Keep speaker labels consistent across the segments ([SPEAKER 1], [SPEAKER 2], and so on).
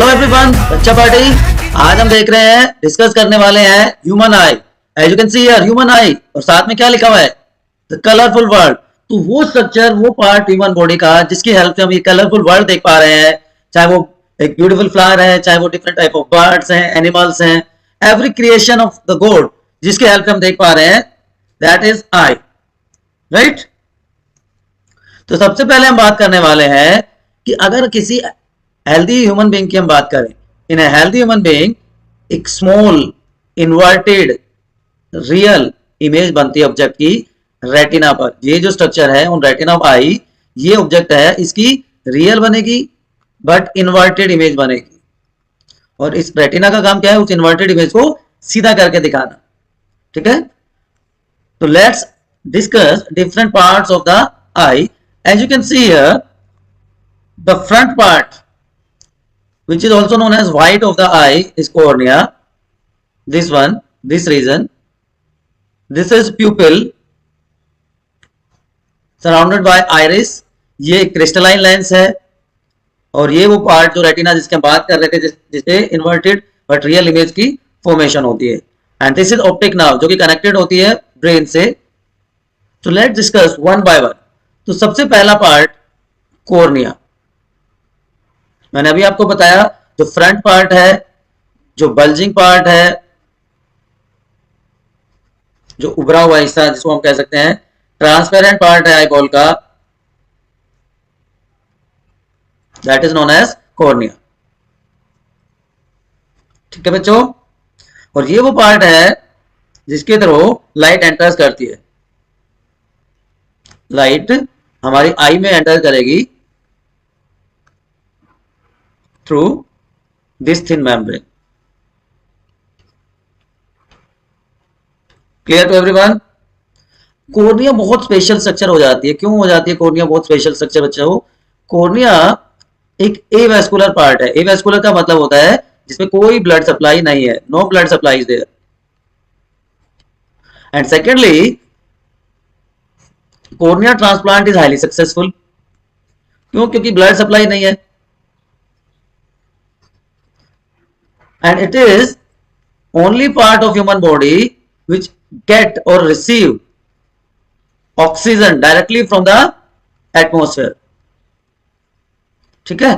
[SPEAKER 1] Hello everyone, बच्चा party. आज हम देख रहे हैं, डिस्कस करने वाले हैं human eye. As you can see here human eye, और साथ में क्या लिखा हुआ है, द कलरफुल वर्ल्ड। तो वो स्ट्रक्चर, वो पार्ट ह्यूमन बॉडी का जिसकी हेल्प से हम ये कलरफुल वर्ल्ड देख पा रहे हैं, चाहे वो एक ब्यूटीफुल फ्लावर है, चाहे वो डिफरेंट टाइप ऑफ बर्ड्स हैं, एनिमल्स हैं, every creation of the God जिसकी हेल्प से हम देख पा रहे हैं, दैट इज आई, राइट। तो सबसे पहले हम बात करने वाले हैं कि अगर किसी हेल्दी ह्यूमन बीइंग की हम बात करें, इन ए हेल्दी ह्यूमन बीइंग एक स्मॉल इन्वर्टेड रियल इमेज बनती है ऑब्जेक्ट की रेटिना पर। ये जो स्ट्रक्चर है उन रेटिना ऑफ आई, ये ऑब्जेक्ट है, इसकी रियल बनेगी बट इन्वर्टेड इमेज बनेगी। और इस रेटिना का काम क्या है, उस इन्वर्टेड इमेज को सीधा करके दिखाना। ठीक है, तो let's discuss different parts of the eye. As you can see here, the front part, which is also known as white of the eye, is cornea. This one, this region, this is pupil surrounded by iris. ये crystalline lens है, और ये वो part जो retina जिसके हम बात कर रहे थे, जिससे इन्वर्टेड बट रियल इमेज की फॉर्मेशन होती है। And this is optic nerve, जो कि कनेक्टेड होती है ब्रेन से। तो let's discuss one by one. तो सबसे पहला पार्ट कॉर्निया। मैंने अभी आपको बताया, जो फ्रंट पार्ट है, जो बल्जिंग पार्ट है, जो उभरा हुआ हिस्सा जिसको हम कह सकते हैं ट्रांसपेरेंट पार्ट है आईबॉल का, that is known as cornea. ठीक है बच्चों, और ये वो पार्ट है जिसके थ्रू लाइट एंटर्स करती है। लाइट हमारी आई में एंटर करेगी through this thin membrane. Clear to everyone? Cornea बहुत स्पेशल स्ट्रक्चर हो जाती है। क्यों हो जाती है कॉर्निया बहुत स्पेशल स्ट्रक्चर बच्चों? कॉर्निया एक एवेस्कुलर पार्ट है। एवेस्कुलर का मतलब होता है जिसमें कोई ब्लड सप्लाई नहीं है, no blood supply is there. And secondly, cornea transplant is highly successful. क्यों? क्योंकि ब्लड सप्लाई नहीं है, and it is only part of human body which get or receive oxygen directly from the atmosphere. ठीक है,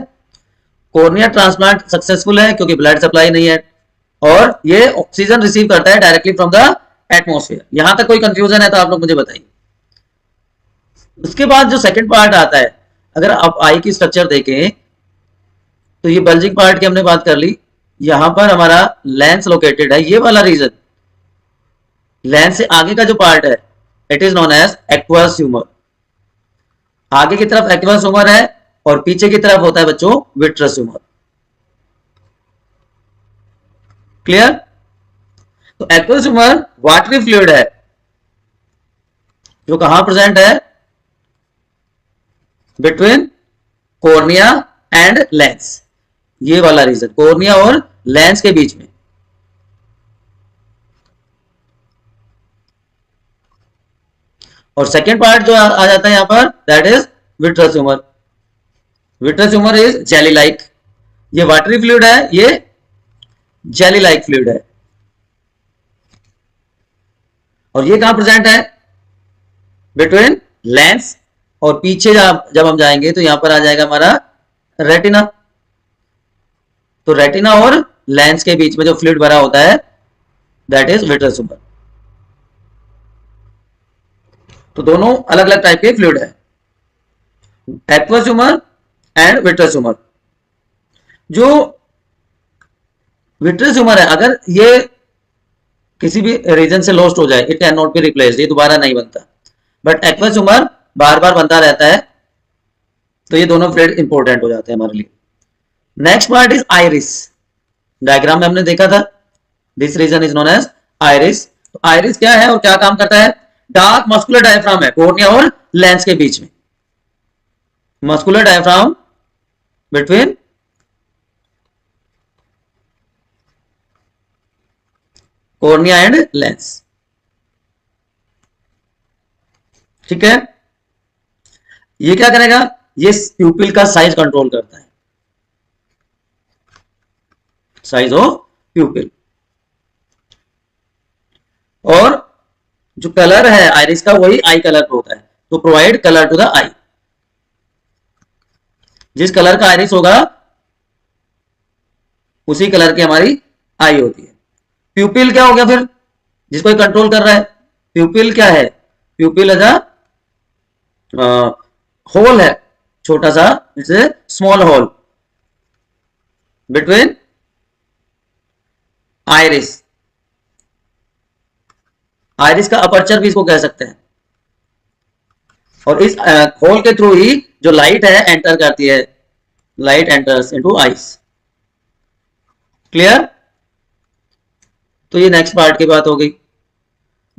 [SPEAKER 1] cornea transplant successful है क्योंकि blood supply नहीं है, और ये ऑक्सीजन रिसीव करता है डायरेक्टली फ्रॉम द एटमोस्फेयर। यहां तक कोई कंफ्यूजन है तो आप लोग मुझे बताइए। उसके बाद जो सेकंड पार्ट आता है, अगर आप आई की स्ट्रक्चर देखें तो ये बल्जिंग पार्ट की हमने बात कर ली। यहां पर हमारा लेंस लोकेटेड है, ये वाला रीजन। लेंस से आगे का जो पार्ट है, it is known as aqueous humour. आगे की तरफ एक्वस ह्यूमर है और पीछे की तरफ होता है बच्चों विट्रस ह्यूमर। क्लियर? तो एक्वस ह्यूमर वाटरी फ्लूइड है जो कहां प्रेजेंट है, बिटवीन कॉर्निया एंड लेंस। ये वाला रीजन कॉर्निया और लेंस के बीच में। और सेकेंड पार्ट जो आ जाता है यहां पर, that is vitreous humour. Vitreous humour is jelly like. ये वाटरी फ्लूइड है, ये जेली लाइक फ्लूइड है। और ये कहां प्रेजेंट है, बिटवीन लेंस, और पीछे जब हम जाएंगे तो यहां पर आ जाएगा हमारा रेटिना। तो रेटिना और लेंस के बीच में जो फ्लूइड भरा होता है, दैट इज विट्रस ह्यूमर। तो दोनों अलग अलग टाइप के फ्लूइड है, aqueous humour and vitreous humour. जो विट्रस ह्यूमर है, अगर ये किसी भी रीजन से लॉस्ट हो जाए, it can not be replaced, ये दोबारा नहीं बनता। बट एक्वस ह्यूमर बार बार बनता रहता है। तो ये दोनों फ्लूइड इंपॉर्टेंट हो जाते हैं हमारे लिए। Next part is iris. Diagram में हमने देखा था, this region is known as iris. तो आइरिस क्या है और क्या काम करता है? डार्क मस्कुलर डायफ्राम है कॉर्निया और लेंस के बीच में। Muscular diaphragm between cornea and lens. ठीक है, ये क्या करेगा? ये प्यूपिल का साइज कंट्रोल करता है। Size of प्यूपिल। और जो कलर है आइरिस का वही आई कलर पे होता है, तो प्रोवाइड कलर टू द आई। जिस कलर का आइरिस होगा उसी कलर की हमारी आई होती है। प्यूपिल क्या हो गया फिर, जिसको कंट्रोल कर रहा है। प्यूपिल क्या है, प्यूपिल एज अ होल है, छोटा सा, it's a small hole between iris. Iris का अपर्चर भी इसको कह सकते हैं। और इस होल के थ्रू ही जो लाइट है एंटर करती है, light enters into ice. Clear. तो ये नेक्स्ट पार्ट की बात हो गई।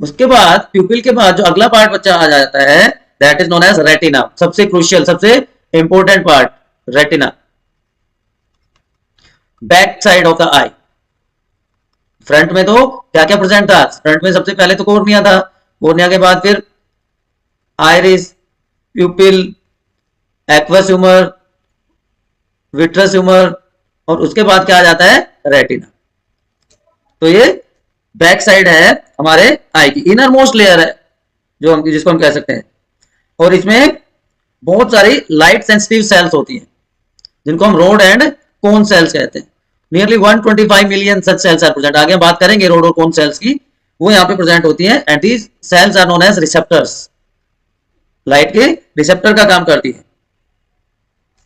[SPEAKER 1] उसके बाद प्यूपिल के बाद जो अगला पार्ट बच्चा आ जाता है that is known as retina. सबसे क्रूशियल, सबसे important part retina, back side of the eye. Front में तो क्या क्या प्रेजेंट था, फ्रंट में सबसे पहले तो कॉर्निया था, कॉर्निया के बाद फिर iris, प्यूपिल, aqueous humour, vitreous humour, और उसके बाद क्या आ जाता है, रेटिना। तो ये बैक साइड है हमारे आई की, इनर मोस्ट लेयर है जो हम जिसको हम कह सकते हैं। और इसमें बहुत सारी लाइट सेंसिटिव सेल्स होती हैं जिनको हम रोड एंड कोन सेल्स कहते हैं। Nearly 125 million such cells are present. आगे हम बात करेंगे रोड और कोन सेल्स की, वो यहाँ पे प्रेजेंट होती हैं। And these cells are known as receptors, light के रिसेप्टर का काम करती है।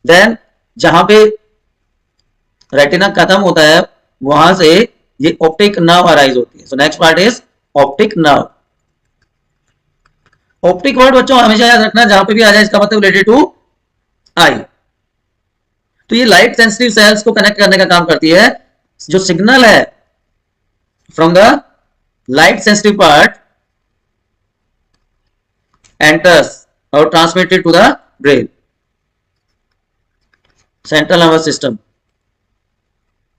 [SPEAKER 1] देन जहां पे रेटिना खत्म होता है वहां से ये ऑप्टिक नर्व अराइज होती है। So next part is optic nerve. Optic word बच्चों हमेशा याद रखना, जहां पे भी आ जाए इसका मतलब रिलेटेड टू आई। तो ये लाइट सेंसिटिव सेल्स को कनेक्ट करने का काम करती है। जो सिग्नल है from the light sensitive part enters और transmitted to the brain, central nervous system,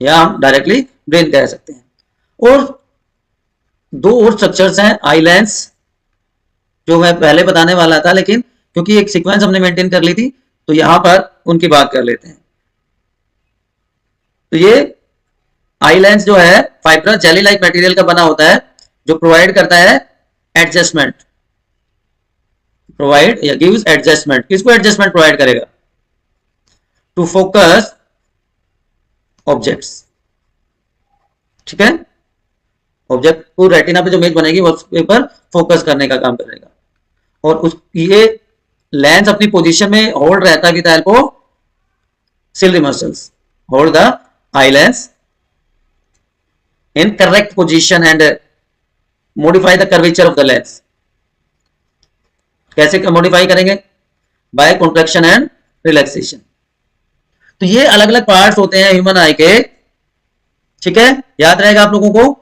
[SPEAKER 1] या हम डायरेक्टली ब्रेन कह सकते हैं। और दो और स्ट्रक्चर्स हैं, आई लेंस, जो मैं पहले बताने वाला था लेकिन क्योंकि एक सीक्वेंस हमने मेंटेन कर ली थी तो यहां पर उनकी बात कर लेते हैं। तो ये आई लेंस जो है फाइब्रस जेली लाइक मटेरियल का बना होता है जो प्रोवाइड करता है एडजस्टमेंट, प्रोवाइड या गिव्स एडजस्टमेंट। किसको एडजस्टमेंट प्रोवाइड करेगा, टू फोकस ऑब्जेक्ट्स। ठीक है, ऑब्जेक्ट को रेटिना पे जो इमेज बनेगी वो उसके ऊपर फोकस करने का काम करेगा। और उस ये लेंस अपनी पोजीशन में होल्ड रहता है with help of ciliary muscles, hold the eye lens in correct position and modify the curvature of the lens। कैसे मॉडिफाई करेंगे, बाय कॉन्ट्रैक्शन एंड रिलैक्सेशन। तो ये अलग अलग पार्ट्स होते हैं ह्यूमन आई के। ठीक है, याद रहेगा आप लोगों को।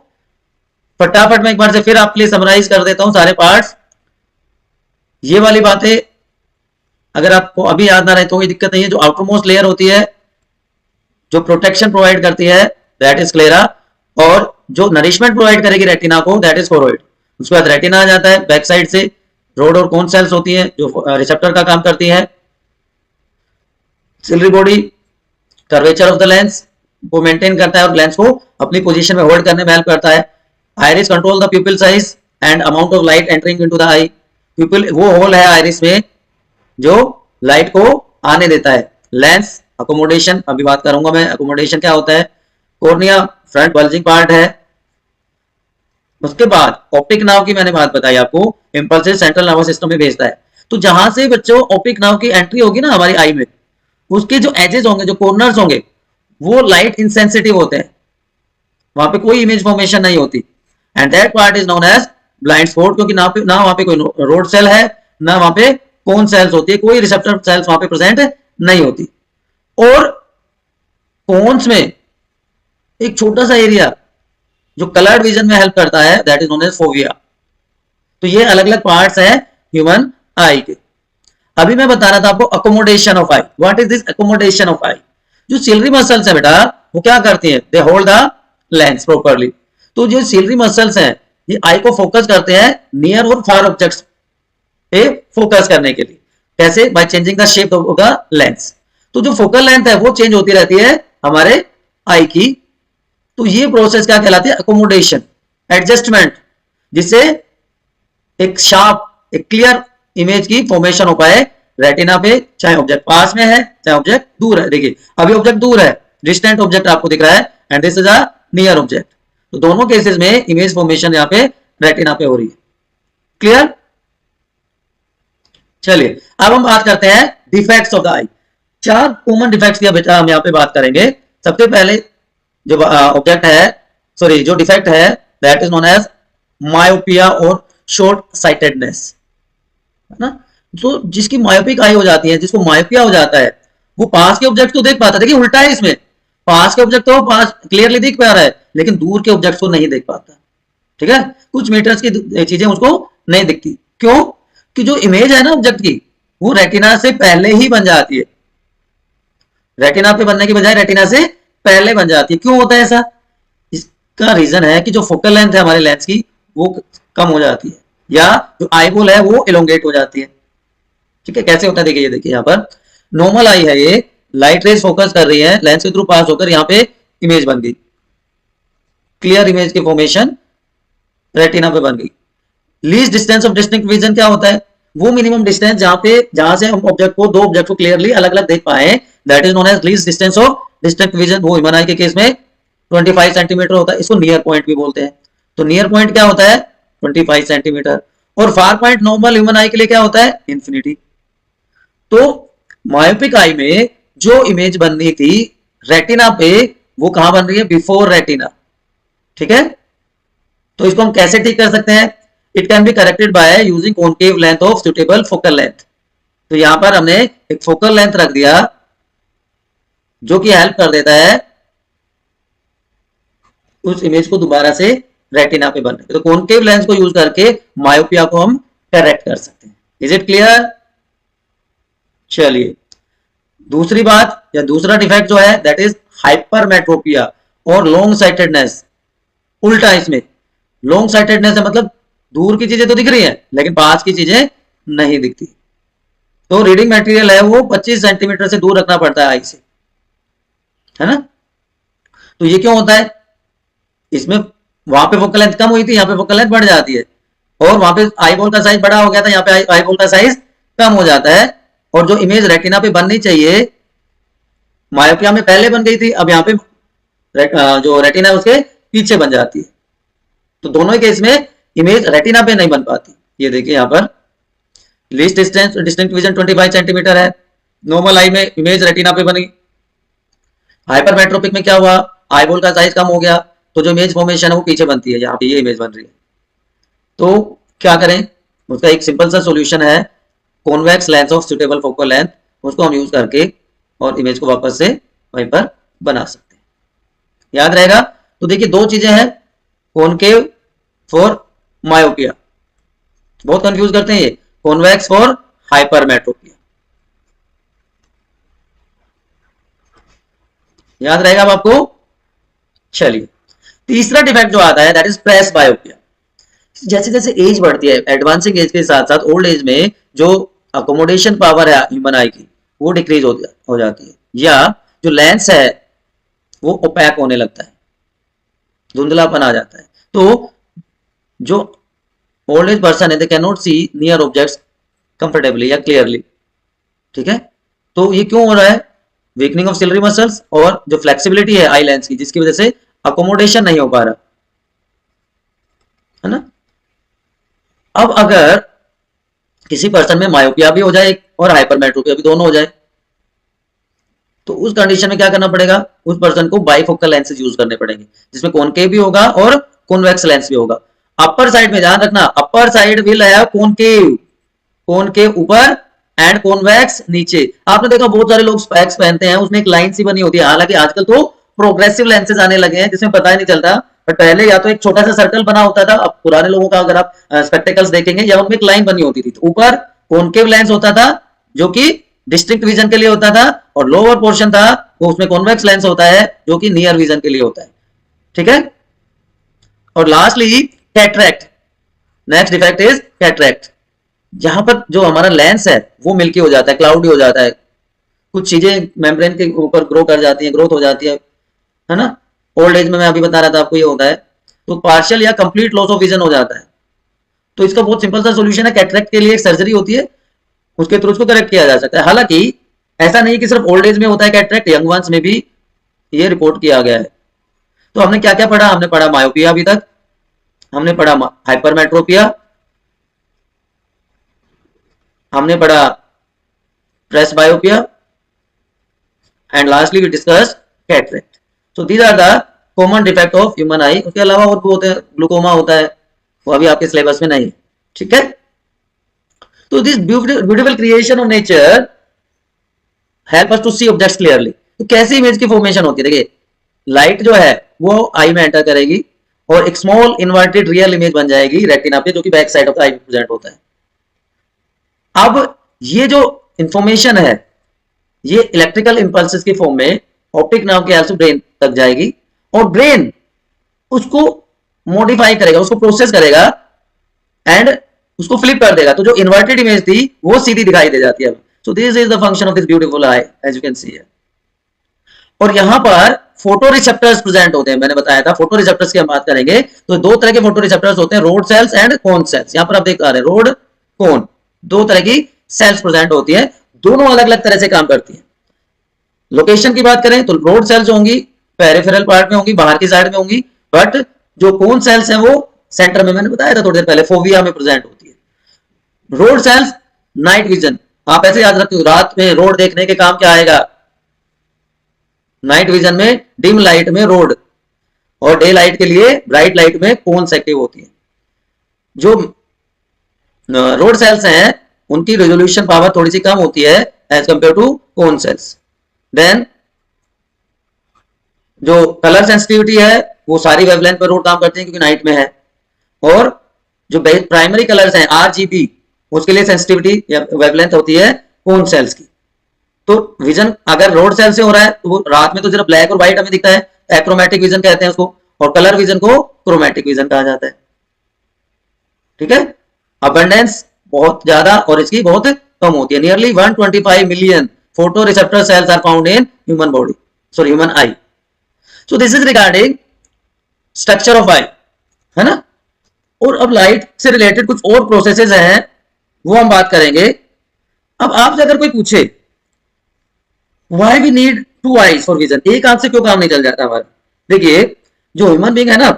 [SPEAKER 1] फटाफट मैं एक बार से फिर आपके लिए समराइज कर देता हूं सारे पार्ट्स। ये वाली बातें अगर आपको अभी याद ना रहे तो कोई दिक्कत नहीं है। जो आउटरमोस्ट लेयर होती है जो प्रोटेक्शन प्रोवाइड करती है दैट इज क्लेरा, और जो नरिशमेंट प्रोवाइड करेगी रेटिना को दैट इज कोरोइड। उसके बाद रेटिना आ जाता है, बैक साइड से रोड और कोन सेल्स होती हैं जो रिसेप्टर का काम करती है। Ciliary body curvature of the lens को मेंटेन करता है और लेंस को अपनी पोजीशन में होल्ड करने में हेल्प करता है। Iris control the प्यूपिल size and amount of light entering into the आई। प्यूपिल वो होल है आइरिस में जो लाइट को आने देता है। लेंस अकोमोडेशन, अभी बात करूंगा मैं अकोमोडेशन क्या होता है। कॉर्निया फ्रंट बल्जिंग पार्ट है। उसके बाद ऑप्टिक नर्व की मैंने बात बताई आपको, इंपल्सेस सेंट्रल नर्वस सिस्टम में भेजता है। तो जहां से बच्चों ऑप्टिक नर्व की एंट्री होगी ना हमारी आई में, उसके जो एजेस होंगे, जो कॉर्नर्स होंगे, वो लाइट इंसेंसिटिव होते हैं, वहां पे कोई इमेज फॉर्मेशन नहीं होती। And that part is known as blind spot, क्योंकि ना वहां पे कोई रोड सेल है ना वहां पे कोन सेल्स होती है, कोई रिसेप्टर सेल्स वहां पे प्रेजेंट नहीं होती। और कोन्स में एक छोटा सा एरिया जो कलर्ड विजन में हेल्प करता है that is known as fovea. तो ये अलग अलग पार्ट्स हैं ह्यूमन आई के। अभी मैं बता रहा था आपको accommodation of eye. What is this accommodation of eye. जो सिलरी मसल्स है बेटा वो क्या करती हैं, they hold the lens properly. तो जो सिलरी मसल्स हैं ये आई को फोकस करते हैं नियर और फार ऑब्जेक्ट्स पे फोकस करने के लिए। कैसे, by changing the shape of the lens. तो जो फोकल लेंथ है वो चेंज होती रहती है हमारे आई की तो ये प्रोसेस क्या कहलाती है? अकोमोडेशन, एडजस्टमेंट, जिससे एक शार्प, एक क्लियर इमेज की फॉर्मेशन हो पाए रेटिना पे, चाहे ऑब्जेक्ट पास में है चाहे ऑब्जेक्ट दूर है। देखिए अभी ऑब्जेक्ट दूर है, डिस्टेंट ऑब्जेक्ट आपको दिख रहा है, and this is a near object. तो दोनों केसेस में इमेज फॉर्मेशन यहाँ पे रेटिना पे हो रही है। क्लियर? चलिए अब हम बात करते हैं defects of the I. 4 common defects की बेटा हम यहाँ पे बात करेंगे। सबसे पहले जो ऑब्जेक्ट है, सॉरी जो डिफेक्ट है, that is known as myopia और शॉर्ट साइटेडनेस, है ना। तो जिसकी मायोपिक आई हो जाती है, जिसको मायोपिया हो जाता है, वो पास के ऑब्जेक्ट को देख पाता है। देखिए उल्टा है इसमें, पास के ऑब्जेक्ट तो पास क्लियरली दिख पा रहा है, लेकिन दूर के ऑब्जेक्ट को नहीं देख पाता। ठीक है, कुछ मीटर्स की चीजें उसको नहीं दिखती। क्यों? कि जो इमेज है ना ऑब्जेक्ट की, वो रेटिना से पहले ही बन जाती है। रेटिना पे बनने की बजाय रेटिना से पहले बन जाती है। क्यों होता है ऐसा? इसका रीजन है कि जो फोकल लेंथ है हमारे लेंस की, वो कम हो जाती है, या जो आईबॉल है वो इलोंगेट हो जाती है। ठीक है, कैसे होता है? देखिए, ये देखिए यहाँ पर नॉर्मल आई है, ये लाइट रेज फोकस कर रही है, लेंस के थ्रू पास होकर यहाँ पे इमेज बन गई, क्लियर इमेज की फॉर्मेशन रेटिना पे बन गई। Least distance of distinct vision क्या होता है? वो मिनिमम डिस्टेंस जहां से हम ऑब्जेक्ट को, दो ऑब्जेक्ट को क्लियरली अलग अलग देख पाए, that is known as least distance of distinct vision. वो ह्यूमन आई के केस में 25 सेंटीमीटर होता है। इसको नियर पॉइंट भी बोलते हैं। तो नियर पॉइंट क्या होता है? 25 सेंटीमीटर। और far point normal human eye के लिए क्या होता है? इंफिनिटी। तो मायोपिक आई में जो इमेज बननी थी रेटिना पे, वो कहां बन रही है? Before retina. ठीक है, तो इसको हम कैसे ठीक कर सकते हैं? It can be corrected by using concave length of suitable focal length. तो यहां पर हमने एक फोकल लेंथ रख दिया जो कि हेल्प कर देता है उस इमेज को दोबारा से रेटिना पे बनने। तो कॉनकेव लेंस को यूज करके मायोपिया को हम करेक्ट कर सकते हैं। Is it clear? चलिए दूसरी बात या दूसरा डिफेक्ट जो है, दैट इज हाइपरमेट्रोपिया और लॉन्ग साइटेडनेस। उल्टा इसमें लॉन्ग साइटेडनेस है, मतलब दूर की चीजें तो दिख रही है लेकिन पास की चीजें नहीं दिखती। तो रीडिंग मटेरियल है वो 25 सेंटीमीटर से दूर रखना पड़ता है आई से, है ना। तो ये क्यों होता है? इसमें वहां पे फोकल लेंथ कम हुई थी, यहाँ पे फोकल लेंथ बढ़ जाती है, और वहां पे आई बॉल का साइज बड़ा हो गया था, यहाँ पे आई बॉल का साइज कम हो जाता है। और जो इमेज रेटिना पे बननी चाहिए मायोपिया में पहले बन गई थी, अब यहाँ पे जो रेटिना है उसके पीछे बन जाती है। तो दोनों ही केस में इमेज रेटिना पे नहीं बन पाती। ये देखिए यहाँ पर least distance distinct vision 25 centimetre है, नॉर्मल आई में इमेज रेटिना पे बनी। हाइपरमेट्रोपिक में क्या हुआ? आईबॉल का साइज कम हो गया, तो जो इमेज फॉर्मेशन है वो पीछे बनती है, यहाँ पे ये इमेज बन रही है। तो क्या करें? उसका एक सिंपल सा सॉल्यूशन है, convex lens of suitable focal length, उसको हम यूज करके और इमेज को वापस से वहीं पर बना सकते हैं। याद रहेगा? तो देखिए दो चीजें हैं, कॉनकेव फॉर मायोपिया, बहुत कंफ्यूज करते हैं ये, कॉन्वेक्स फॉर हाइपरमेट्रोपिया। याद रहेगा अब आपको? चलिए तीसरा डिफेक्ट जो आता है दैट इज प्रेस बायोपिया। जैसे जैसे एज बढ़ती है, एडवांसिंग एज के साथ साथ ओल्ड एज में जो अकोमोडेशन पावर है ह्यूमन आई की वो डिक्रीज हो जाती है, या जो लेंस है वो ओपैक होने लगता है, धुंधलापन आ जाता है। तो जो ओल्ड एज पर्सन है they can not see near objects comfortably या क्लियरली। ठीक है, तो ये क्यों हो रहा है? वीकनिंग ऑफ सिलरी मसल्स और जो फ्लेक्सिबिलिटी है आई लेंस की, जिसकी वजह से अकोमोडेशन नहीं हो पा रहा, है ना। अब अगर किसी पर्सन में मायोपिया भी हो जाए और हाइपरमेट्रोपिया भी दोनों हो जाए, तो उस कंडीशन में क्या करना पड़ेगा? उस पर्सन को बाइफोकल लेंसेज यूज करने पड़ेंगे, जिसमें कॉनकेव भी होगा और कॉन्वेक्स लेंस भी होगा। अपर साइड में ध्यान रखना, upper side will have concave, concave ऊपर एंड कॉन्वेक्स नीचे। आपने देखा बहुत सारे लोग स्पेक्स पहनते हैं, उसमें एक लाइन सी बनी होती है। हालांकि आजकल तो प्रोग्रेसिव लेंसेज आने लगे हैं जिसमें पता ही नहीं चलता, बट पहले या तो एक छोटा सा सर्कल बना होता था। अब पुराने लोगों का अगर आप स्पेक्टिकल्स देखेंगे, या उनमें एक लाइन बनी होती थी, तो ऊपर कॉनकेव लेंस होता था जो कि डिस्टिंक्ट विजन के लिए होता था, और लोअर पोर्शन था वो उसमें कॉन्वेक्स लेंस होता है जो कि नियर विजन के लिए होता है। ठीक है, और lastly cataract, next defect is cataract. जहां पर जो हमारा लेंस है वो मिल्की हो जाता है, क्लाउडी हो जाता है, कुछ चीजें मेम्ब्रेन के ऊपर ग्रो कर जाती हैं, ग्रोथ हो जाती है ना। ओल्ड एज में मैं अभी बता रहा था आपको ये होता है, तो पार्शियल या कंप्लीट लॉस ऑफ विजन हो जाता है। तो इसका बहुत सिंपल सा सोल्यूशन है, कैटरेक्ट के लिए एक सर्जरी होती है, उसके थ्रू उसको करेक्ट किया जा सकता है। हालांकि ऐसा नहीं कि सिर्फ ओल्ड एज में होता है कैटरेक्ट, यंग वंस में भी ये रिपोर्ट किया गया है। तो हमने क्या क्या पढ़ा? हमने पढ़ा मायोपिया, अभी तक हमने पढ़ा हाइपरमेट्रोपिया, हमने पढ़ा presbyopia, and lastly we discuss cataract. So these are the common defect of human eye. उसके अलावा और भी होते हैं, ग्लूकोमा होता है, वो अभी आपके सिलेबस में नहीं है, ठीक है। तो this beautiful creation of nature help us to see objects clearly. तो कैसी इमेज की फॉर्मेशन होती है? देखिए, लाइट जो है वो आई में एंटर करेगी और एक स्मॉल इन्वर्टेड रियल इमेज बन जाएगी रेटिना पे, जो कि बैक साइड ऑफ द आई में प्रेजेंट होता है। अब ये जो इंफॉर्मेशन है ये इलेक्ट्रिकल इंपल्सेस की फॉर्म में ऑप्टिक नाव के हेल्प से ब्रेन तक जाएगी, और ब्रेन उसको मॉडिफाई करेगा, उसको प्रोसेस करेगा एंड उसको फ्लिप कर देगा। तो जो इन्वर्टेड इमेज थी वो सीधी दिखाई दे जाती है। So this is the function of this beautiful eye, as you can see here. और यहां पर फोटो रिसेप्टर्स प्रेजेंट होते हैं, मैंने बताया था फोटो रिसेप्टर्स की हम बात करेंगे। तो दो तरह के फोटो रिसेप्टर्स होते हैं, rod cells and cone cells. यहां पर आप देख पा रहे हैं रोड, कोन, दो तरह की सेल्स प्रेजेंट होती है, दोनों अलग अलग तरह से काम करती है। लोकेशन की बात करें तो रोड सेल्स होंगी पेरिफेरल पार्ट में होंगी, बाहर की साइड में होंगी, बट जो कोन सेल्स हैं वो सेंटर में, मैंने बताया था थोड़ी देर पहले, फोविया में प्रेजेंट होती है। रोड सेल्स नाइट विजन, आप ऐसे याद रखते हो, रात में रोड देखने के काम क्या आएगा? नाइट विजन में डिम लाइट में रोड, और डे लाइट के लिए ब्राइट लाइट में कोन्स एक्टिव होती है। जो रोड सेल्स हैं उनकी रेजोल्यूशन पावर थोड़ी सी कम होती है as compare to cone cells. Then जो कलर सेंसिटिविटी है वो सारी वेवलेंथ पर रोड काम करती है क्योंकि नाइट में है, और जो प्राइमरी कलर्स हैं आरजीबी, उसके लिए सेंसिटिविटी या वेवलेंथ होती है कोन सेल्स की। तो विजन अगर रोड सेल से हो रहा है तो वो रात में तो सिर्फ ब्लैक और व्हाइट हमें दिखता है, एक्रोमेटिक विजन कहते हैं उसको, और कलर विजन को क्रोमेटिक विजन कहा जाता है, ठीक है। अबंडेंस बहुत ज्यादा और इसकी बहुत कम होती है। Nearly 125 million photoreceptor cells are found in human body, sorry human eye. So this is regarding structure of eye, है ना। और अब लाइट से रिलेटेड कुछ और प्रोसेसेस हैं वो हम बात करेंगे। अब आपसे अगर कोई पूछे why we need two eyes for vision, एक आंख से क्यों काम नहीं चल जाता हमारा? देखिए, जो ह्यूमन बीइंग है ना,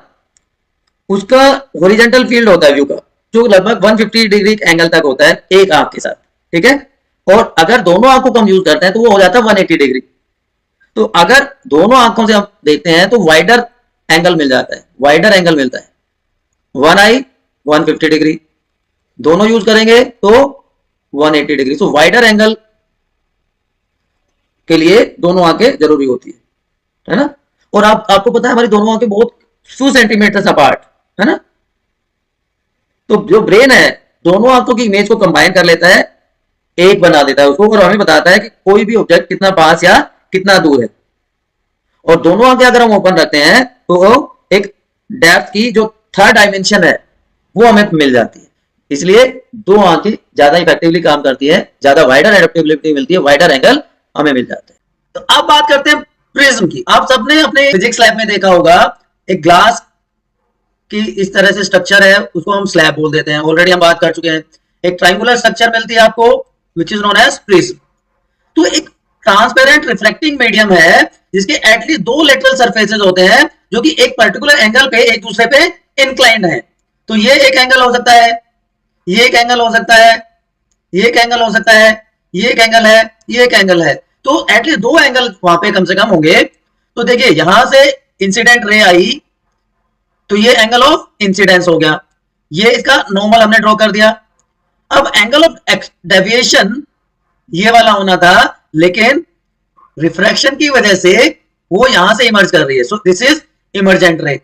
[SPEAKER 1] उसका हॉरिजॉन्टल फील्ड होता है व्यू का, जो लगभग 150 डिग्री एंगल तक होता है एक आंख के साथ, ठीक है। और अगर दोनों आंखों को हम यूज करते हैं तो वो हो जाता है 180 डिग्री। तो अगर दोनों आंखों से हम देखते हैं तो वाइडर एंगल मिल जाता है, वाइडर एंगल मिलता है, वन आई 150 डिग्री, दोनों यूज करेंगे तो 180 डिग्री। सो वाइडर एंगल के लिए दोनों आंखें जरूरी होती है ना। और आपको पता है हमारी दोनों आंखें बहुत few सेंटीमीटर अपार्ट, है ना। तो जो ब्रेन है दोनों आंखों की इमेज को कंबाइन कर लेता है, एक बना देता है उसको, और हमें बताता है कि कोई भी ऑब्जेक्ट कितना पास या कितना दूर है। और दोनों आंखें अगर हम ओपन रखते हैं तो एक डेप्थ की जो थर्ड डायमेंशन है वो हमें मिल जाती है। इसलिए दो आंखें ज्यादा इफेक्टिवली काम करती है, ज्यादा वाइडर एडेप्टेबिलिटी मिलती है, वाइडर एंगल हमें मिल जाता है। तो अब बात करते हैं प्रिज्म की। आप सबने अपने फिजिक्स लैब में देखा होगा एक ग्लास की इस तरह से स्ट्रक्चर है, उसको हम स्लैब बोल देते हैं, ऑलरेडी हम बात कर चुके हैं। एक ट्रायंगुलर स्ट्रक्चर मिलती है आपको which is known as prism. तो एक ट्रांसपेरेंट रिफ्लेक्टिंग मीडियम है जिसके एटलीस्ट दो लेटरल सरफेसेस होते हैं जो कि एक पर्टिकुलर एंगल पे एक दूसरे पे इंक्लाइंड है। तो ये एक एंगल हो सकता है, ये एक एंगल हो सकता है, ये एक एंगल हो सकता है, ये एक एंगल है, ये एक एंगल है। तो एटलीस्ट दो एंगल वहां पे कम से कम होंगे। तो देखिए यहां से इंसिडेंट रे आई तो ये एंगल ऑफ इंसिडेंस हो गया, ये इसका नॉर्मल हमने ड्रॉ कर दिया। अब एंगल ऑफ डेविएशन ये वाला होना था, लेकिन रिफ्रैक्शन की वजह से वो यहां से इमर्ज कर रही है। सो दिस इज इमर्जेंट रे,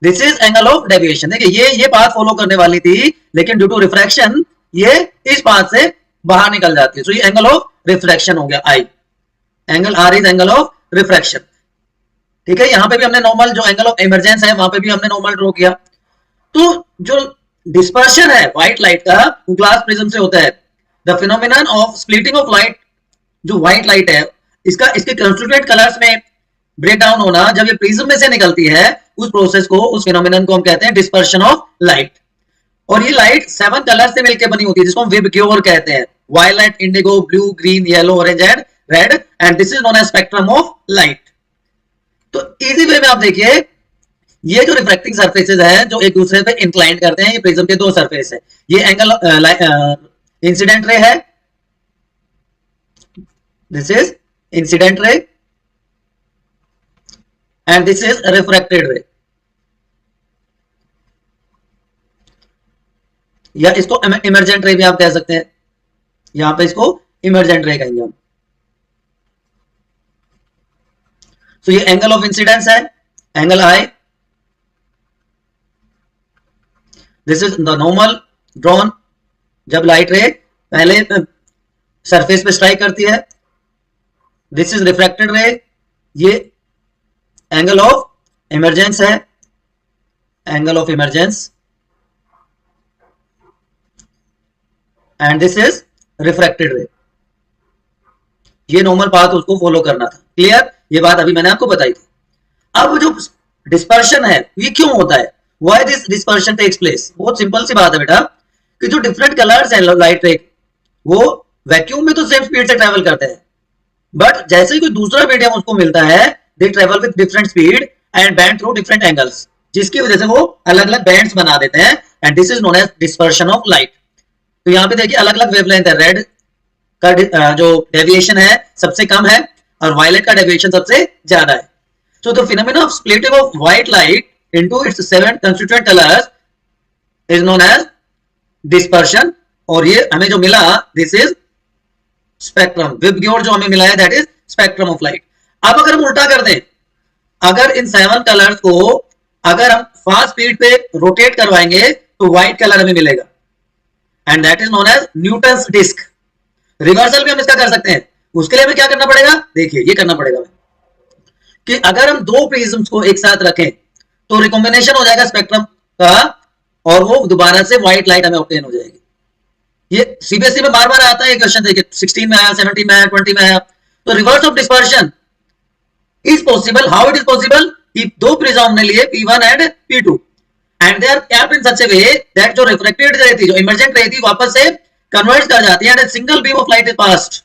[SPEAKER 1] this is angle of deviation. देखिए ये पाथ फॉलो करने वाली थी, लेकिन ड्यू टू रिफ्रैक्शन ये इस पाथ से बाहर निकल जाती है। सो ये एंगल ऑफ रिफ्रैक्शन हो गया i, angle r is angle of refraction, ठीक है। यहां पे भी हमने नॉर्मल जो एंगल ऑफ इमर्जेंस है वहां पे भी हमने नॉर्मल ड्रॉ किया। तो जो डिस्पर्शन है व्हाइट लाइट का वो ग्लास प्रिज्म से होता है। The phenomenon of splitting of light, जो व्हाइट लाइट है इसका इसके कंस्टिट्यूएंट कलर्स में ब्रेक डाउन होना, जब ये प्रिज्म में से निकलती है, उस प्रोसेस को, उस फिनोमिनन को हम कहते हैं डिस्पर्शन ऑफ लाइट। और ये लाइट 7 कलर से मिलकर बनी होती है, जिसको हम विबग्योर कहते हैं, violet, indigo, blue, green, yellow, orange and red, and this is known as spectrum of light. तो इजी वे में आप देखिए, ये जो रिफ्रैक्टिंग सरफेसेस हैं जो एक दूसरे पे इंक्लाइन करते हैं, ये प्रिज्म के दो सरफेस है। ये एंगल इंसिडेंट रे है, this is incident ray, and this is refracted रे, या इसको इमर्जेंट रे भी आप कह सकते हैं। यहां पे इसको इमर्जेंट रे कहेंगे हम। तो ये एंगल ऑफ इंसिडेंस है, angle I, this is the normal drawn जब लाइट रे पहले सरफेस पे स्ट्राइक करती है। दिस इज रिफ्रैक्टेड रे, ये एंगल ऑफ इमर्जेंस है, angle of emergence, and this is refracted रे। ये नॉर्मल पाथ उसको फॉलो करना था। क्लियर? ये बात अभी मैंने आपको बताई थी। अब जो डिस्पर्शन है ये क्यों होता है, why this dispersion takes place? बहुत सिंपल सी बात है बेटा, कि जो डिफरेंट कलर्स हैं लाइट रे, वो वैक्यूम में तो सेम स्पीड से ट्रेवल करते हैं, बट जैसे ही कोई दूसरा मीडियम उसको मिलता है, they travel with different speed and band through different angles, जिसकी वजह से वो अलग अलग बैंड्स बना देते हैं, and this is known as dispersion of light. तो यहाँ पे देखिए अलग अलग वेवलेंथ है, रेड का जो डेविएशन है सबसे कम है, और वायलेट का डेविएशन सबसे ज्यादा है। So the phenomena of splitting of white light into its 7 constituent colours is known as dispersion, और ये हमें जो मिला दिस इज स्पेक्ट्रम। विबग्योर जो हमें मिला है that is spectrum of light. अब अगर हम उल्टा कर दें, अगर इन 7 कलर्स को अगर हम फास्ट स्पीड पे रोटेट करवाएंगे तो व्हाइट कलर हमें मिलेगा, and that is known as Newton's disc. Reversal भी हम इसका कर सकते हैं, उसके लिए हमें क्या करना पड़ेगा, देखिए ये करना पड़ेगा कि अगर हम दो प्रिज्म्स को एक साथ रखें तो रिकॉम्बिनेशन हो जाएगा स्पेक्ट्रम का, और वो दोबारा से व्हाइट लाइट हमें ऑब्टेन हो जाएगी। ये सीबीएसई में बार बार आता है क्वेश्चन, देखिए 16 में आया, 17 में आया, 20 में आया। तो reverse of dispersion is possible. How it is possible? कि दो प्रिज्म हमने लिए P1 and P2, and they are kept in such a way that जो रिफ्लेक्टेड रे थी, जो इमर्जेंट रे थी, वापस से कन्वर्ट कर जाती है, and single beam of light is passed,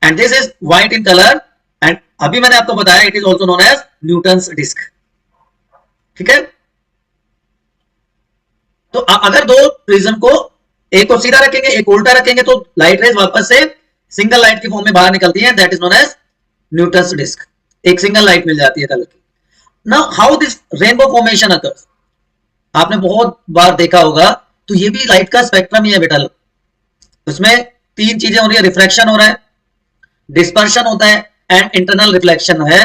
[SPEAKER 1] and this is white in colour, and अभी मैंने आपको बताया it is also known as Newton's disc. ठीक है? तो अगर दो प्रिज्म को एक को सीधा रखेंगे, एक उल्टा रखेंगे, तो लाइट रेज वापस से सिंगल लाइट की फॉर्म में बाहर निकलती है, that is known as Newton's disc. एक सिंगल लाइट मिल जाती है कलर की। Now how this rainbow formation occurs, आपने बहुत बार देखा होगा, तो ये भी लाइट का स्पेक्ट्रम ही है बेटा। उसमें 3 चीजें हो रही है, रिफ्रैक्शन हो रहा है, डिस्पर्शन होता है, एंड इंटरनल रिफ्लेक्शन है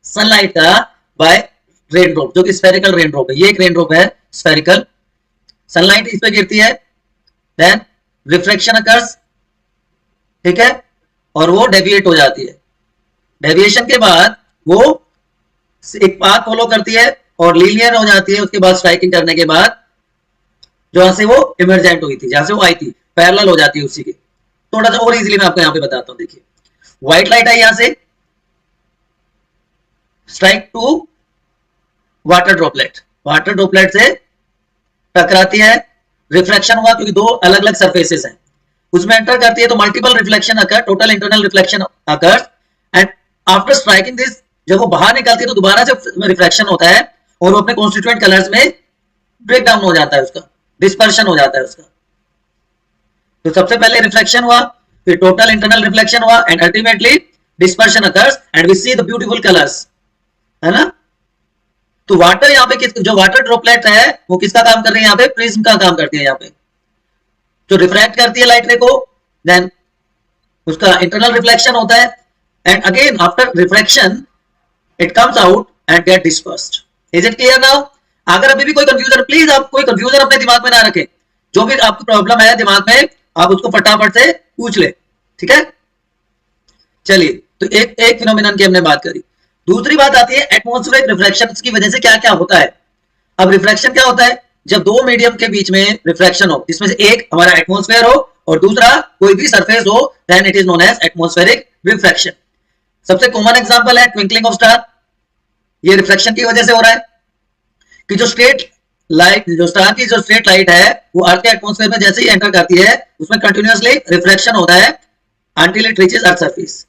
[SPEAKER 1] सनलाइट का बाय रेन ड्रॉप, जो कि स्फेरिकल रेन ड्रॉप है। ये एक रेन ड्रॉप है स्फेरिकल, सनलाइट इस पे गिरती है, देन रिफ्लेक्शन अकर्स, ठीक है, और वो डेविएट हो जाती है। डेविएशन के बाद वो एक पाथ फॉलो करती है और लीनियर हो जाती है, उसके बाद स्ट्राइकिंग करने के बाद जहां से वो इमर्जेंट हुई थी, जहां से वो आई थी, पैरेलल हो जाती है उसी के। थोड़ा सा और इजीली मैं आपको यहां पे बताता हूं। देखिए व्हाइट लाइट आई, यहां से strike to water droplet, water droplet से टकराती है, रिफ्लेक्शन हुआ क्योंकि दो अलग अलग सरफेसेस हैं, उसमें एंटर करती है, तो multiple reflection occur, total internal reflection occurs, and after striking this, जब वो बाहर निकलती है तो दोबारा से रिफ्लेक्शन होता है, और वो अपने कॉन्स्टिट्यूएंट कलर्स में ब्रेक डाउन हो जाता है, उसका डिस्पर्शन हो जाता है उसका। तो सबसे पहले रिफ्लेक्शन हुआ, फिर टोटल इंटरनल रिफ्लेक्शन हुआ, and ultimately dispersion occurs, and we see the beautiful colours, है ना। तो वाटर यहाँ पे जो वाटर ड्रॉपलेट है वो किसका काम कर रही है, यहाँ पे प्रिज्म का काम करती है, यहाँ पे जो रिफ्रैक्ट करती है लाइट रे को, देन उसका इंटरनल रिफ्लेक्शन होता है, and again after refraction it comes out and get dispersed. Is it clear now? अगर अभी भी कोई कंफ्यूजन, प्लीज आप कोई कंफ्यूजन अपने दिमाग में ना रखें, जो भी आपको प्रॉब्लम है दिमाग में आप उसको फटाफट से पूछ ले, ठीक है। चलिए, तो एक फिनोमिनन की हमने बात करी। दूसरी बात आती है एटमॉस्फेरिक रिफ्रैक्शन की वजह से क्या क्या होता है। अब रिफ्रैक्शन क्या होता है, जब दो मीडियम के बीच में रिफ्रैक्शन हो, जिसमें से एक हमारा एटमॉस्फेयर हो और दूसरा कोई भी सरफेस हो, then it is known as atmospheric refraction. सबसे कॉमन एग्जांपल है ट्विंकलिंग ऑफ स्टार। ये रिफ्लेक्शन की वजह से हो रहा है कि जो स्ट्रेट लाइट, जो स्टार की जो स्ट्रेट लाइट है वो अर्थ के एटमॉस्फेयर में जैसे ही एंटर करती है उसमें कंटिन्यूअसली रिफ्लेक्शन होता है until it reaches earth surface.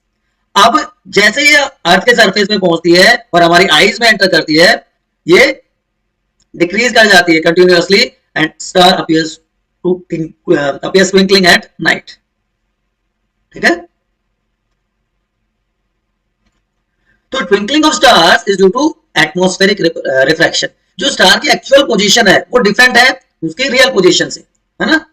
[SPEAKER 1] अब जैसे ये अर्थ के सरफेस पे पहुंचती है और हमारी आईज में एंटर करती है, ये डिक्रीज कर जाती है continuously and star appears twinkling at night. ठीक है, तो twinkling of stars is due to atmospheric refraction. जो स्टार की एक्चुअल पोजीशन है वो डिफरेंट है उसकी रियल पोजीशन से, है ना।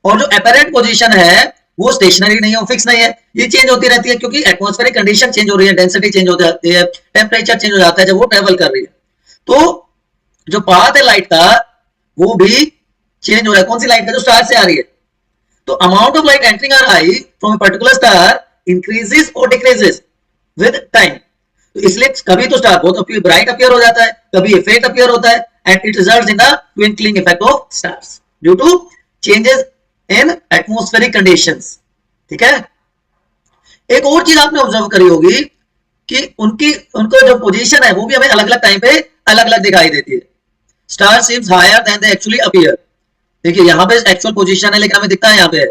[SPEAKER 1] और जो अपरेंट पोजीशन है वो स्टेशनरी नहीं है, वो फिक्स नहीं है, ये चेंज होती रहती है क्योंकि एटमॉस्फेरिक कंडीशन चेंज हो रही है, डेंसिटी चेंज हो जाती है, टेम्परेचर चेंज हो जाता है जब वो ट्रेवल कर रही है। तो जो पाथ है लाइट का वो भी चेंज हो रहा है। कौन सी लाइट का? जो स्टार से आ रही है। तो amount of light entering our eye from a particular star increases और डिक्रीजेस विद टाइम। तो इसलिए कभी तो स्टार बहुत ब्राइट अपीयर हो जाता है, कभी फेंट अपीयर होता है and it results in the twinkling effect of stars due to changes in atmospheric conditions. ठीक है, एक और चीज आपने ऑब्जर्व करी होगी कि उनको जो पोजीशन है वो भी हमें अलग अलग टाइम पे अलग अलग दिखाई देती है। Star seems higher than they actually appear. देखिए यहाँ पे एक्चुअल पोजीशन है लेकिन हमें दिखता है यहाँ पे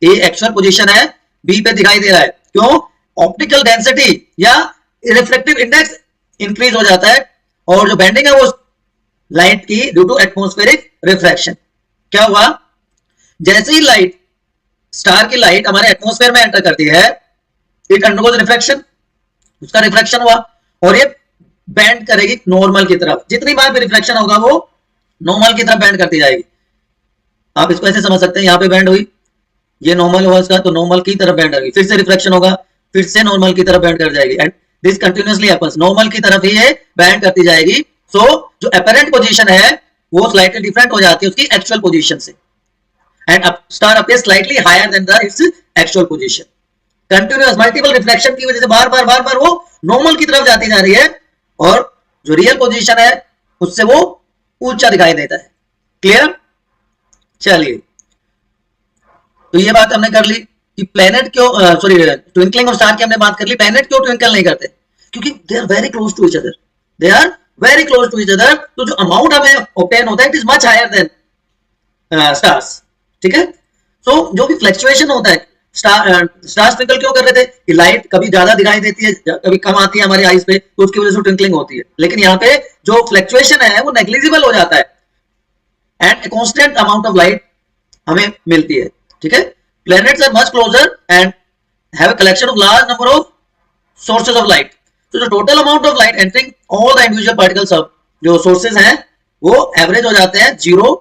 [SPEAKER 1] ए एक्चुअल पोजीशन है, बी पे दिखाई दे रहा है। क्यों? ऑप्टिकल डेंसिटी या रिफ्लेक्टिव इंडेक्स इंक्रीज हो जाता है और जो बेंडिंग है वो लाइट की ड्यू टू एटमॉस्फेरिक रिफ्रैक्शन। क्या हुआ? जैसे ही लाइट, स्टार की लाइट हमारे एटमॉस्फेयर में एंटर करती है, इट अंडरगोज रिफ्रैक्शन, उसका रिफ्रैक्शन हुआ और ये बैंड करेगी नॉर्मल की तरफ। जितनी बार भी रिफ्लेक्शन होगा वो नॉर्मल की तरफ बैंड करती जाएगी। आप इसको ऐसे समझ सकते हैं, यहाँ पे बैंड हुई, ये नॉर्मल हुआ इसका, तो नॉर्मल की तरफ बैंड होगी, फिर से रिफ्लेक्शन होगा, फिर से नॉर्मल की तरफ बैंड कर जाएगी and this continuously happens. Normal की तरफ ही ये बैंड करती जाएगी। सो जो अपरेंट पोजीशन है वो स्लाइटली डिफरेंट हो जाती है उसकी एक्चुअल पोजीशन से and star appears slightly higher than the its actual position. Continuous multiple reflection की वजह से बार बार वो नॉर्मल की तरफ जाती जा रही है और जो रियल पोजीशन है उससे वो ऊंचा दिखाई देता है। क्लियर? चलिए, तो ये बात हमने कर ली कि प्लेनेट क्यों ट्विंकलिंग ऑफ स्टार की हमने बात कर ली। प्लेनेट क्यों ट्विंकल नहीं करते? क्योंकि they are very close to each other, they are very close to each other. तो जो अमाउंट हमें ऑब्टेन होता है it is much higher than stars. ठीक है, सो जो भी फ्लक्चुएशन होता है, स्टार्स ट्विंकल क्यों कर रहे थे कि लाइट कभी ज्यादा दिखाई देती है, कभी कम आती है हमारी आईज पे, तो उसकी वजह से ट्विंकलिंग होती है। लेकिन यहाँ पे जो फ्लक्चुएशन है वो नेग्लिजिबल हो जाता है and constant amount of light हमें मिलती है। ठीक है, planets are much closer and have a collection of large number of sources of light. So the total amount of light entering all the individual particles of जो sources हैं वो average हो जाते हैं जीरो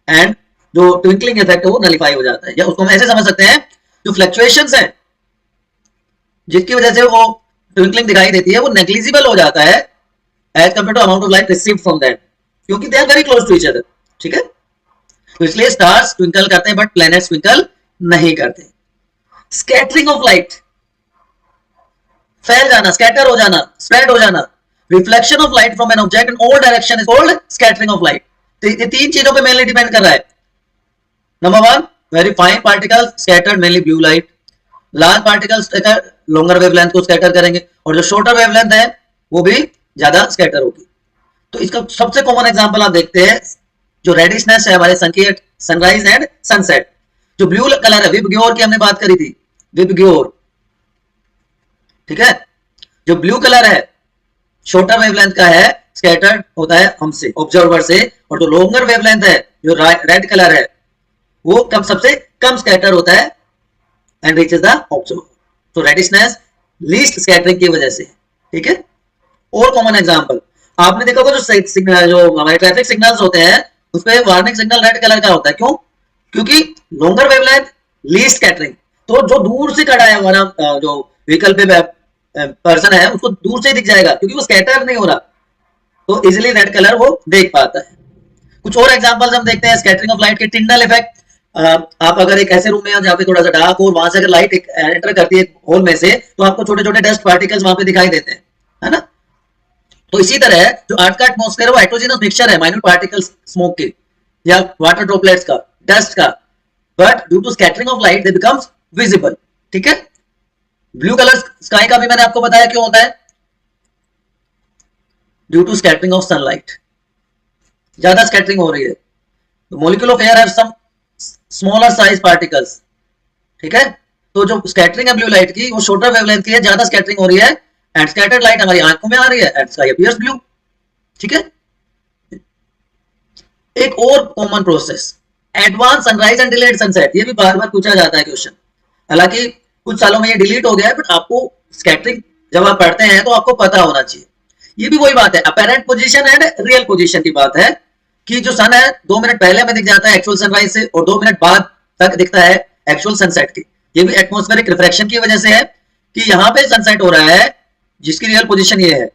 [SPEAKER 1] एंड जो twinkling effect है वो nullify हो जाता है। या उसको हम ऐसे समझ सकते हैं, जो फ्लक्चुएशंस हैं जिसकी वजह से वो ट्विंकलिंग दिखाई देती है वो नेग्लिजिबल हो जाता है as compare to amount of light received from that, क्योंकि they are very close to each other. ठीक है, तो इसलिए स्टार्स ट्विंकल करते हैं बट प्लैनेट्स ट्विंकल नहीं करते। स्कैटरिंग ऑफ लाइट, फैल जाना, स्कैटर हो जाना, स्प्रेड हो जाना। Reflection of light from an object in all direction is called scattering of light. तो ये तीन चीजों पे मेनली डिपेंड कर रहा है। Number one, very fine particle scattered mainly blue light. Large particles longer wavelength को स्कैटर करेंगे और जो शॉर्टर वेवलेंथ है वो भी ज्यादा स्कैटर होगी। तो इसका सबसे कॉमन एग्जांपल आप देखते हैं, जो रेडिशनेस है हमारे सन की सनराइज एंड सनसेट। जो ब्लू कलर है, विबग्योर की हमने बात करी थी, विबग्योर। ठीक है, जो ब्लू कलर है शॉर्टर वेवलेंथ का है, स्कैटर्ड होता है हमसे, ऑब्जर्वर से, और जो लॉन्गर वेवलेंथ है जो रेड कलर है वो सबसे कम स्कैटर होता है एंड रीचेस द ऑब्जर्वर। तो रेडिशनेस लीस्ट स्कैटरिंग की वजह से। ठीक है, और कॉमन एग्जांपल आपने देखा होगा, जो हमारे ट्रैफिक सिग्नल्स होते हैं उसपे वार्निंग सिग्नल रेड कलर का होता है। क्यों? क्योंकि लॉन्गर वेवलेंथ लीस्ट स्कैटरिंग। तो जो दूर से खड़ा है हमारा जो व्हीकल पे पर्सन है उसको दूर से ही दिख जाएगा क्योंकि वो स्कैटर नहीं हो रहा, तो इजीली रेड कलर वो देख पाता है। कुछ और एग्जांपल्स हम देखते हैं स्कैटरिंग ऑफ लाइट के। टिंडल इफेक्ट, आप अगर एक ऐसे रूम में जहाँ पे थोड़ा सा डार्क हो, वहां से अगर लाइट एंटर करती है होल में से, तो आपको छोटे छोटे डस्ट पार्टिकल्स वहां पे दिखाई देते हैं, है ना। तो इसी तरह जो अर्थ का एटमॉस्फेयर है वो हेटेरोजेनस मिक्सचर है माइन्यूट पार्टिकल्स स्मोक के या वाटर ड्रॉपलेट्स का, डस्ट का, but due to scattering of light they becomes visible. ठीक है, ब्लू कलर स्काई का भी मैंने आपको बताया क्यों होता है, due to scattering of sunlight, ज्यादा स्कैटरिंग हो रही है, तो molecule of air have some smaller size particles, ठीक है। तो जो स्कैटरिंग है ब्लू लाइट की वो शॉर्टर वेवलेंथ की है, ज्यादा स्कैटरिंग हो रही है, एंड स्कैटर्ड लाइट हमारी आंखों में आ रही है एंड स्काई अपीयर्स ब्लू, ठीक है। एक और common process, advance sunrise and delayed sunset, ये भी बार बार पूछा जाता है क्वेश्चन, हालांकि कुछ सालों में ये डिलीट हो गया है, बट आपको स्कैटरिंग जब आप पढ़ते हैं तो आपको पता होना चाहिए। ये भी वही बात है, apparent position and real position की बात है, कि जो सन है 2 मिनट पहले हमें दिख जाता है एक्चुअल सनराइज से, और 2 मिनट बाद तक दिखता है एक्चुअल सनसेट की। ये भी एटमॉस्फेरिक रिफ्रैक्शन की वजह से है कि यहाँ पे सनसेट हो रहा है जिसकी रियल पोजीशन ये है,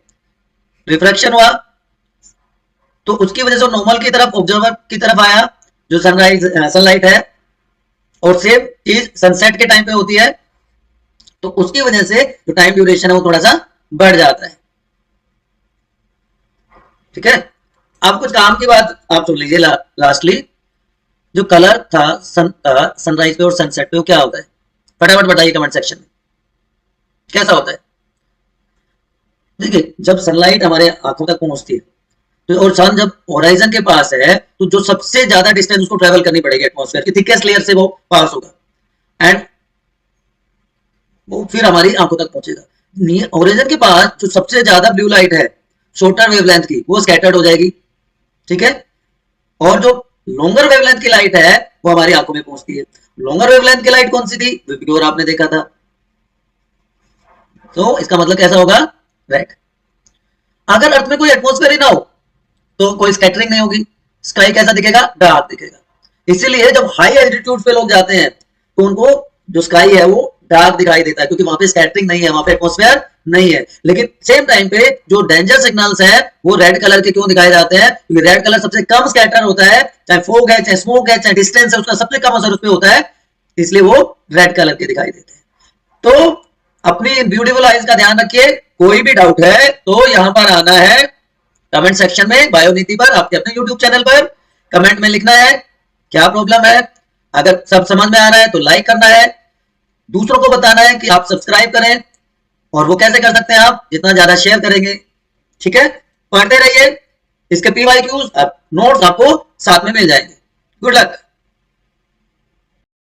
[SPEAKER 1] रिफ्रैक्शन हुआ तो उसकी वजह से नॉर्मल की तरफ, ऑब्जर्वर की तरफ आया जो सनराइज सनलाइट है, और सेम चीज सनसेट के टाइम पे होती है, तो उसकी वजह से जो टाइम ड्यूरेशन है वो थोड़ा सा बढ़ जाता है, ठीक है। अब कुछ काम की बात आप सुन लीजिए लास्टली, जो कलर था सनराइज पे और सनसेट पे वो क्या होता है, फटाफट बताइए कमेंट सेक्शन में कैसा होता है। देखिए जब सनलाइट हमारे आंखों तक पहुंचती है तो, और सन जब होराइजन के पास है, तो जो सबसे ज्यादा डिस्टेंस उसको ट्रेवल करनी पड़ेगी एटमॉस्फेयर की थिकेस्ट लेयर से वो पास होगा, एंड वो फिर हमारी आंखों तक पहुंचेगा। होराइजन के पास जो सबसे ज्यादा ब्लू लाइट है शॉर्टर वेवलेंथ की, वो स्कैटर्ड हो जाएगी, ठीक है। और जो लॉन्गर वेवलेंथ की लाइट है वो हमारी आंखों में पहुंचती है। लॉन्गर वेवलेंथ की लाइट कौन सी थी, वीडियो आपने देखा था, तो इसका मतलब कैसा होगा, रेड। अगर अर्थ में कोई एटमॉस्फेयर ही ना हो तो कोई स्कैटरिंग नहीं होगी, स्काई कैसा दिखेगा, डार्क दिखेगा। इसीलिए जब हाई एल्टीट्यूड पे लोग जाते हैं तो उनको जो स्काई है वो डार्क दिखाई देता है, क्योंकि वहां पे स्कैटरिंग नहीं है, वहां पे एटमॉस्फेयर नहीं है। लेकिन सेम टाइम पे जो डेंजर सिग्नल्स है वो रेड कलर के क्यों दिखाए जाते हैं, क्योंकि रेड कलर सबसे कम स्कैटर होता है, चाहे फोग है, चाहे स्मोक है, चाहे डिस्टेंस है, उसका सबसे कम असर उस पर होता है, इसलिए वो रेड कलर के दिखाई देते हैं। तो अपनी ब्यूटीफुल आइज का ध्यान रखिए, कोई भी डाउट है तो यहां पर आना है कमेंट सेक्शन में, बायोनीति पर, आपके अपने यूट्यूब चैनल पर कमेंट में लिखना है क्या प्रॉब्लम है। अगर सब समझ में आ रहा है तो लाइक करना है, दूसरों को बताना है कि आप सब्सक्राइब करें, और वो कैसे कर सकते हैं, आप जितना ज्यादा शेयर करेंगे, ठीक है। पढ़ते रहिए, इसके PYQs नोट्स आपको साथ में मिल जाएंगे। Good luck.